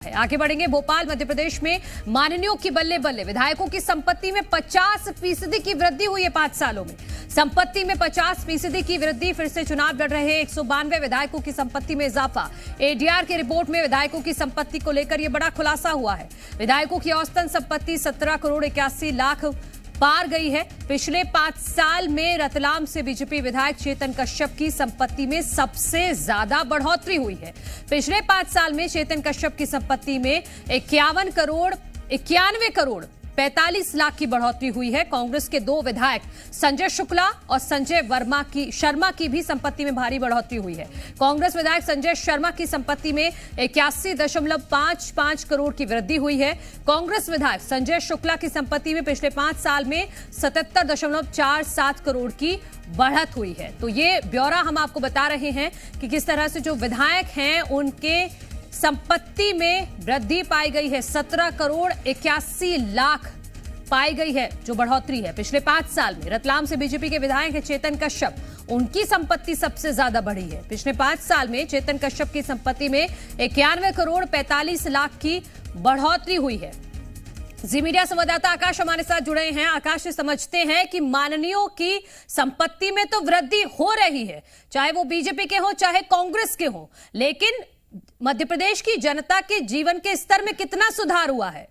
आगे बढ़ेंगे। भोपाल मध्य प्रदेश में माननीयों की बल्ले बल्ले, विधायकों की संपत्ति में 50% की वृद्धि हुई है 5 सालों में। संपत्ति में 50% की वृद्धि, फिर से चुनाव लड़ रहे 192 विधायकों की संपत्ति में इजाफा। एडीआर की रिपोर्ट में विधायकों की संपत्ति को लेकर यह बड़ा खुलासा हुआ है। विधायकों की औसतन संपत्ति 17 करोड़ 81 लाख पार गई है। पिछले 5 साल में रतलाम से बीजेपी विधायक चेतन कश्यप की संपत्ति में सबसे ज्यादा बढ़ोतरी हुई है। पिछले 5 साल में चेतन कश्यप की संपत्ति में 91 करोड़ 45 लाख की बढ़ोतरी हुई है। कांग्रेस के 2 विधायक संजय शुक्ला और संजय शर्मा की भी संपत्ति में भारी बढ़ोतरी हुई है। कांग्रेस विधायक संजय शर्मा की संपत्ति में 81.55 करोड़ की वृद्धि हुई है। कांग्रेस विधायक संजय शुक्ला की संपत्ति में पिछले 5 साल में 77.47 करोड़ की बढ़त हुई है। तो ये ब्यौरा हम आपको बता रहे हैं कि किस तरह से जो विधायक हैं उनके संपत्ति में वृद्धि पाई गई है। 17 करोड़ 81 लाख पाई गई है जो बढ़ोतरी है पिछले 5 साल में। रतलाम से बीजेपी के विधायक है चेतन कश्यप, उनकी संपत्ति सबसे ज्यादा बढ़ी है। पिछले 5 साल में चेतन कश्यप की संपत्ति में 91 करोड़ 45 लाख की बढ़ोतरी हुई है। जी मीडिया संवाददाता आकाश हमारे साथ जुड़े हैं। आकाश, समझते हैं कि माननीयों की संपत्ति में तो वृद्धि हो रही है, चाहे वो बीजेपी के हो चाहे कांग्रेस के हो, लेकिन मध्य प्रदेश की जनता के जीवन के स्तर में कितना सुधार हुआ है?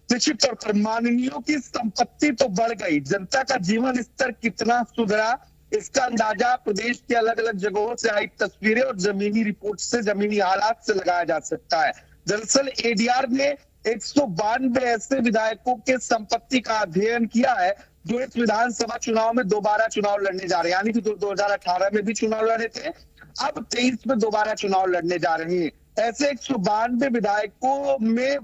निश्चित तौर पर माननीयों की संपत्ति तो बढ़ गई, जनता का जीवन स्तर कितना सुधरा इसका अंदाजा प्रदेश के अलग अलग जगहों से आई तस्वीरें और जमीनी रिपोर्ट से, जमीनी हालात से लगाया जा सकता है। दरअसल एडीआर ने 192 ऐसे विधायकों के संपत्ति का अध्ययन किया है जो इस विधानसभा चुनाव में दोबारा चुनाव लड़ने जा रहे हैं। यानी कि 2018 में भी चुनाव लड़े थे, अब 23 में दोबारा चुनाव लड़ने जा रहे हैं। ऐसे 192 विधायकों में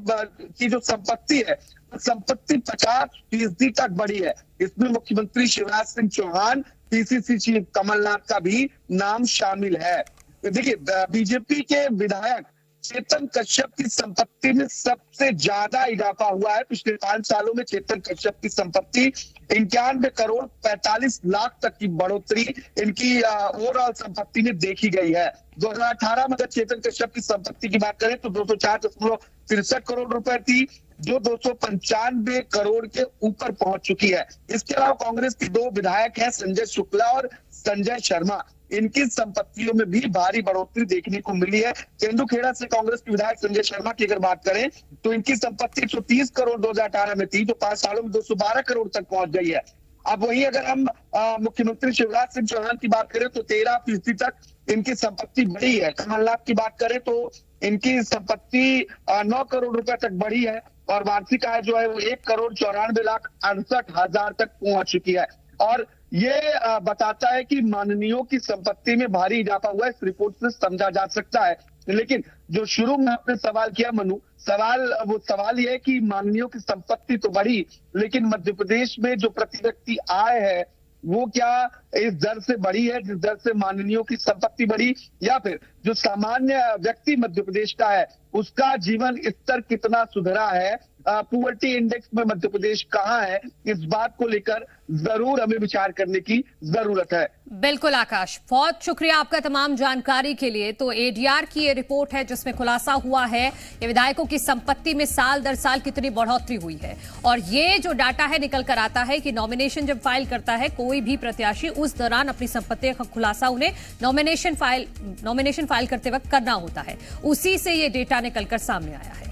की जो संपत्ति है, संपत्ति 50% तक बढ़ी है। इसमें मुख्यमंत्री शिवराज सिंह चौहान, पीसीसी चीफ कमलनाथ का भी नाम शामिल है। देखिए, बीजेपी के विधायक चेतन कश्यप की संपत्ति में सबसे ज्यादा इजाफा हुआ है। पिछले 5 सालों में चेतन कश्यप की संपत्ति 91 करोड़ 45 लाख तक की बढ़ोतरी इनकी ओवरऑल संपत्ति में देखी गई है। 2018 में अगर चेतन कश्यप की संपत्ति की बात करें तो 204.63 करोड़ रुपए थी, जो 295 करोड़ के ऊपर पहुंच चुकी है। इसके अलावा कांग्रेस के 2 विधायक हैं संजय शुक्ला और संजय शर्मा, इनकी संपत्तियों में भी भारी बढ़ोतरी देखने को मिली है। तेंदुखेड़ा से कांग्रेस के विधायक संजय शर्मा की अगर बात करें तो इनकी संपत्ति 130 करोड़ 2018 में थी, जो 5 सालों में 212 करोड़ तक पहुंच गई है। अब वही अगर हम मुख्यमंत्री शिवराज सिंह चौहान की बात करें तो 13% तक इनकी संपत्ति बढ़ी है। कमलनाथ की बात करें तो इनकी संपत्ति 9 करोड़ रुपए तक बढ़ी है और वार्षिक आय जो है वो 1 करोड़ 94 लाख 68 हजार तक पहुंच चुकी है। और ये बताता है कि माननीयों की संपत्ति में भारी इजाफा हुआ है। इस रिपोर्ट से समझा जा सकता है। लेकिन जो शुरू में आपने सवाल किया मनु, सवाल ये है कि माननीयों की संपत्ति तो बढ़ी, लेकिन मध्य प्रदेश में जो प्रति व्यक्ति आय है वो क्या इस दर से बढ़ी है जिस दर से माननीयों की संपत्ति बढ़ी, या फिर जो सामान्य व्यक्ति मध्य प्रदेश का है उसका जीवन स्तर कितना सुधरा है, पुअर्टी इंडेक्स में मध्य प्रदेश कहां है, इस बात को लेकर जरूर हमें विचार करने की जरूरत है। बिल्कुल आकाश, बहुत शुक्रिया आपका तमाम जानकारी के लिए। तो एडीआर की ये रिपोर्ट है जिसमें खुलासा हुआ है कि विधायकों की संपत्ति में साल दर साल कितनी बढ़ोतरी हुई है। और ये जो डाटा है निकल कर आता है कि नॉमिनेशन जब फाइल करता है कोई भी प्रत्याशी, उस दौरान अपनी संपत्ति का खुलासा उन्हें नॉमिनेशन फाइल करते वक्त करना होता है। उसी से ये डेटा निकल कर सामने आया है।